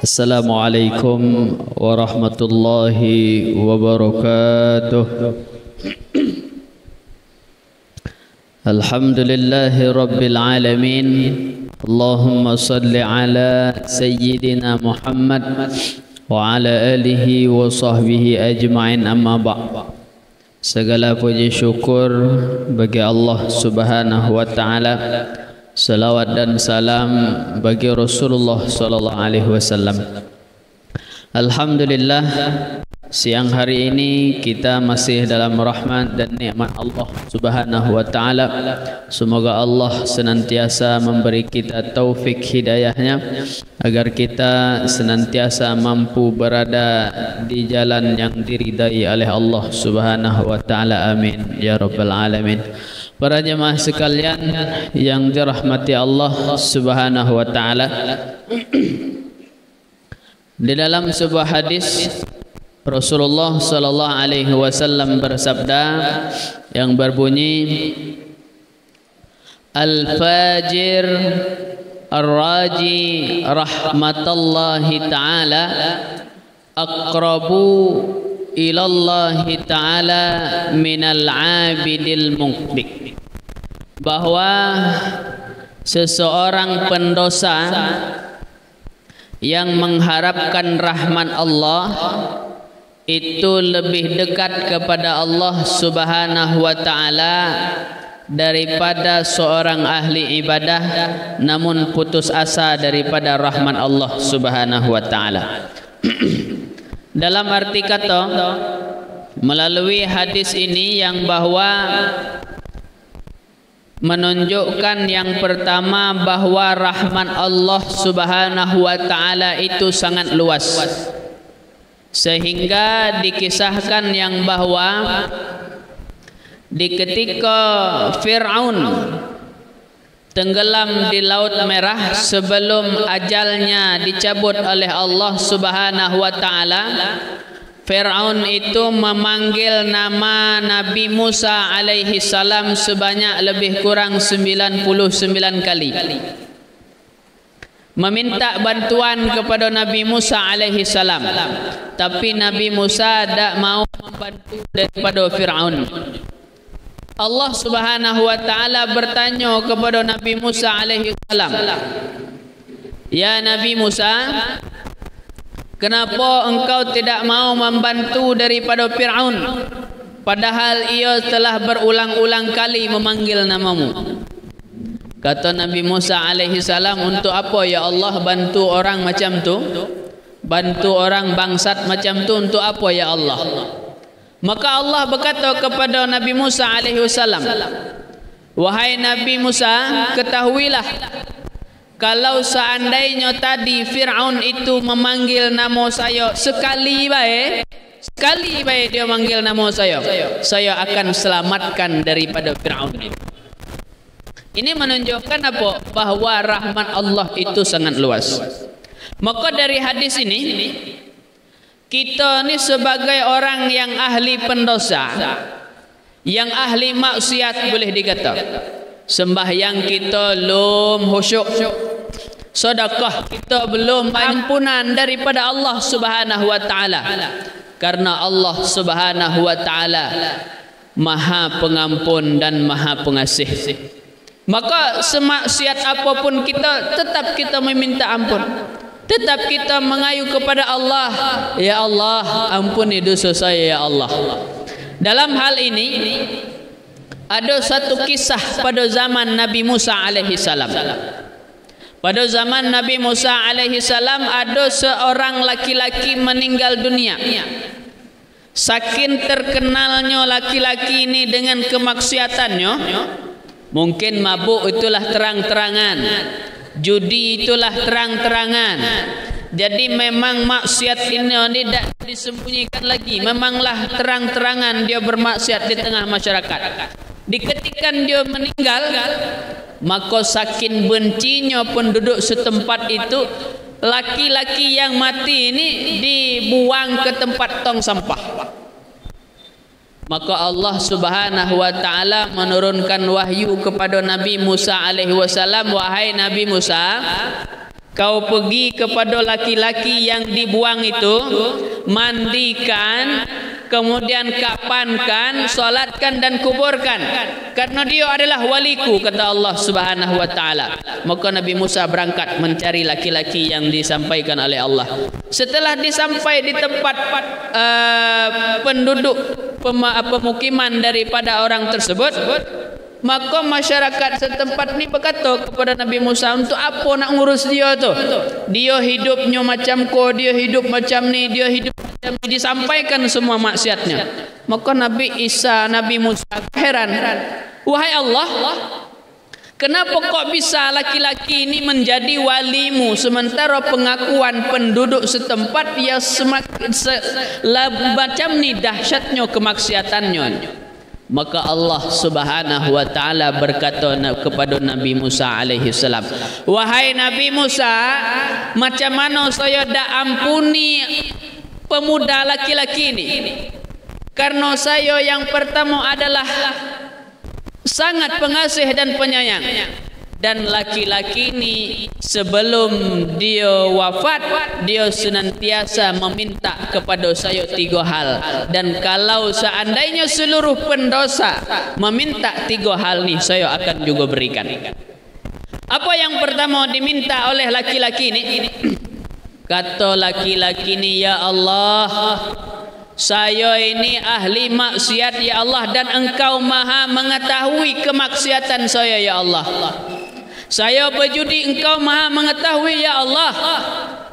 Assalamualaikum warahmatullahi wabarakatuh. Alhamdulillahi rabbil alamin. Allahumma salli ala sayyidina Muhammad wa ala alihi wa sahbihi ajma'in, amma ba'd. Segala puji syukur bagi Allah Subhanahu wa taala. Salawat dan salam bagi Rasulullah sallallahu alaihi wasallam. Alhamdulillah, siang hari ini kita masih dalam rahmat dan nikmat Allah Subhanahu wa taala. Semoga Allah senantiasa memberi kita taufik hidayahnya agar kita senantiasa mampu berada di jalan yang diridai oleh Allah Subhanahu wa taala. Amin ya rabbal alamin. Para jemaah sekalian yang dirahmati Allah Subhanahu wa taala, di dalam sebuah hadis Rasulullah sallallahu alaihi wasallam bersabda yang berbunyi, Al-fajir ar-raji rahmatallahi ta'ala aqrabu ilallahi ta'ala minal abidil muqbik. Bahwa seseorang pendosa yang mengharapkan rahmat Allah itu lebih dekat kepada Allah Subhanahu wa taala daripada seorang ahli ibadah namun putus asa daripada rahmat Allah Subhanahu wa taala. Dalam arti kata, melalui hadis ini yang bahwa menunjukkan yang pertama bahwa rahmat Allah Subhanahu wa taala itu sangat luas, sehingga dikisahkan yang bahwa di ketika Fir'aun tenggelam di Laut Merah sebelum ajalnya dicabut oleh Allah Subhanahu wa taala, Fir'aun itu memanggil nama Nabi Musa alaihi salam sebanyak lebih kurang 99 kali, meminta bantuan kepada Nabi Musa alaihi salam, tapi Nabi Musa tidak mau membantu daripada Fir'aun. Allah Subhanahu wa taala bertanya kepada Nabi Musa alaihi salam, "Ya Nabi Musa, kenapa engkau tidak mau membantu daripada Fir'aun, padahal ia telah berulang-ulang kali memanggil namamu?" Kata Nabi Musa alaihi salam, "Untuk apa ya Allah bantu orang macam tu? Bantu orang bangsat macam tu untuk apa ya Allah?" Maka Allah berkata kepada Nabi Musa alaihi salam, "Wahai Nabi Musa, ketahuilah, kalau seandainya tadi Fir'aun itu memanggil nama saya sekali baik dia manggil nama saya akan selamatkan daripada Fir'aun itu." Ini menunjukkan apa? Bahwa rahmat Allah itu sangat luas. Maka dari hadis ini, kita ni sebagai orang yang ahli pendosa, yang ahli maksiat boleh dikata, sembahyang kita belum khusyuk, sedekah kita belum ampunan daripada Allah Subhanahu wa taala, karena Allah Subhanahu wa taala Maha Pengampun dan Maha Pengasih. Maka semaksiat apapun kita, tetap kita meminta ampun, tetap kita mengayu kepada Allah, "Ya Allah, ampuni dosa saya ya Allah." Dalam hal ini ada satu kisah pada zaman Nabi Musa alaihi salam. Pada zaman Nabi Musa alaihi salam ada seorang laki-laki meninggal dunia. Saking terkenalnya laki-laki ini dengan kemaksiatannya, mungkin mabuk itulah terang-terangan, judi itulah terang-terangan. Jadi memang maksiat ini tidak disembunyikan lagi, memanglah terang-terangan dia bermaksiat di tengah masyarakat. Di ketika dia meninggal, maka saking bencinya penduduk setempat itu, laki-laki yang mati ini dibuang ke tempat tong sampah. Maka Allah Subhanahu wa taala menurunkan wahyu kepada Nabi Musa alaihi wasallam, "Wahai Nabi Musa, kau pergi kepada laki-laki yang dibuang itu, mandikan, kemudian kapankan, solatkan dan kuburkan, karena dia adalah waliku, kata Allah Subhanahu wa taala. Maka Nabi Musa berangkat mencari laki-laki yang disampaikan oleh Allah. Setelah disampai di tempat penduduk pemukiman daripada orang tersebut, maka masyarakat setempat ni berkata kepada Nabi Musa, untuk apa nak ngurus dia tu? Dia hidupnya macam ko, dia hidup macam ni, dia hidup macam ni. Disampaikan semua maksiatnya. Maka Nabi Musa heran. Wahai Allah, kenapa kok bisa laki-laki ini menjadi walimu, sementara pengakuan penduduk setempat dia macam ni dahsyatnya kemaksiatannya? Maka Allah Subhanahu wa taala berkata kepada Nabi Musa alaihi salam, wahai Nabi Musa, macam mana saya dak ampuni pemuda laki-laki ini? Karena saya yang pertama adalah sangat pengasih dan penyayang. Dan laki-laki ini sebelum dia wafat, dia senantiasa meminta kepada saya 3 hal. Dan kalau seandainya seluruh pendosa meminta 3 hal ni, saya akan juga berikan. Apa yang pertama diminta oleh laki-laki ini? Kata laki-laki ini, ya Allah, saya ini ahli maksiat ya Allah, dan Engkau maha mengetahui kemaksiatan saya ya Allah. Saya berjudi, Engkau maha mengetahui ya Allah.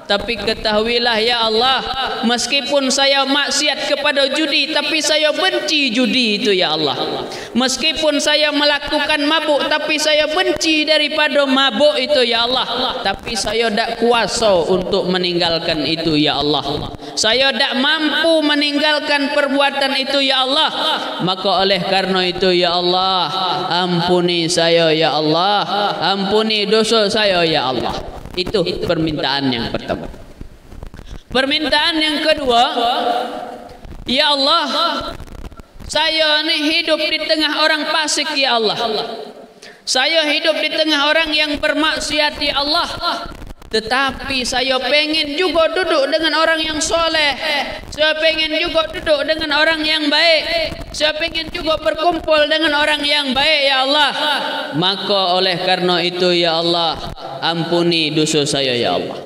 Tapi ketahuilah ya Allah, meskipun saya maksiat kepada judi, tapi saya benci judi itu ya Allah. Meskipun saya melakukan mabuk, tapi saya benci daripada mabuk itu ya Allah. Tapi saya tak kuasa untuk meninggalkan itu ya Allah. Saya tak mampu meninggalkan perbuatan itu ya Allah. Maka oleh karena itu ya Allah, ampuni saya ya Allah, ampuni dosa saya ya Allah. Itu permintaan yang pertama. Permintaan yang kedua, ya Allah, saya ni hidup di tengah orang fasik ya Allah. Saya hidup di tengah orang yang bermaksiat ya Allah. Tetapi saya pengen juga duduk dengan orang yang soleh. Saya pengen juga duduk dengan orang yang baik. Saya pengen juga berkumpul dengan orang yang baik ya Allah. Maka oleh karena itu ya Allah, ampuni dosa saya ya Allah.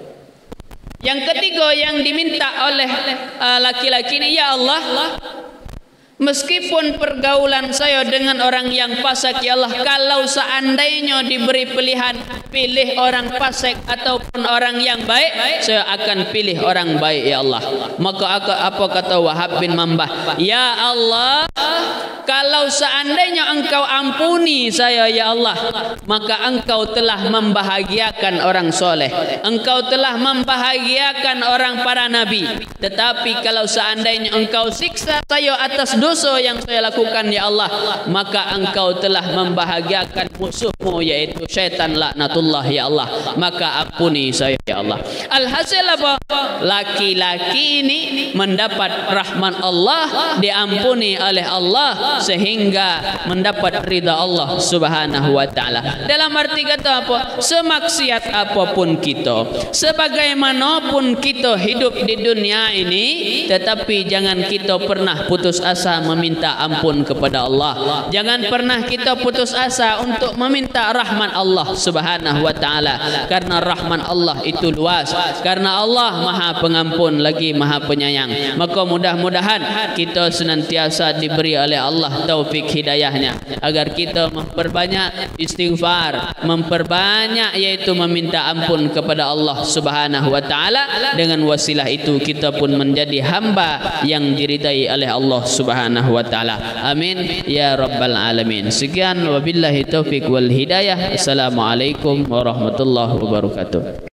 Yang ketiga yang diminta oleh laki-laki ini, ya Allah, meskipun pergaulan saya dengan orang yang fasik ya Allah, kalau seandainya diberi pilihan, pilih orang fasik ataupun orang yang baik, saya akan pilih orang baik ya Allah. Maka apa kata Wahab bin Mambah, ya Allah, kalau seandainya Engkau ampuni saya ya Allah, maka Engkau telah membahagiakan orang soleh, Engkau telah membahagiakan orang para nabi. Tetapi kalau seandainya Engkau siksa saya atas dosa yang saya lakukan ya Allah, maka Engkau telah membahagiakan musuhmu yaitu syaitan laknatullah ya Allah. Maka ampuni saya ya Allah. Alhasil apa? Laki-laki ini mendapat rahmat Allah, diampuni oleh Allah, sehingga mendapat ridha Allah Subhanahu wa taala. Dalam arti kata apa? Semaksiat apapun kita, sebagaimanapun kita hidup di dunia ini, tetapi jangan kita pernah putus asa meminta ampun kepada Allah. Jangan pernah kita putus asa untuk meminta rahmat Allah Subhanahu wa taala, karena rahmat Allah itu luas, karena Allah Maha Pengampun lagi Maha Penyayang. Maka mudah-mudahan kita senantiasa diberi oleh Allah taufik hidayahnya, agar kita memperbanyak istighfar, memperbanyak yaitu meminta ampun kepada Allah Subhanahu wa taala. Dengan wasilah itu kita pun menjadi hamba yang diridai oleh Allah Subhanahu wa taala. Amin ya rabbal alamin. Sekian, wabillahi taufik wal hidayah. Assalamualaikum warahmatullahi wabarakatuh.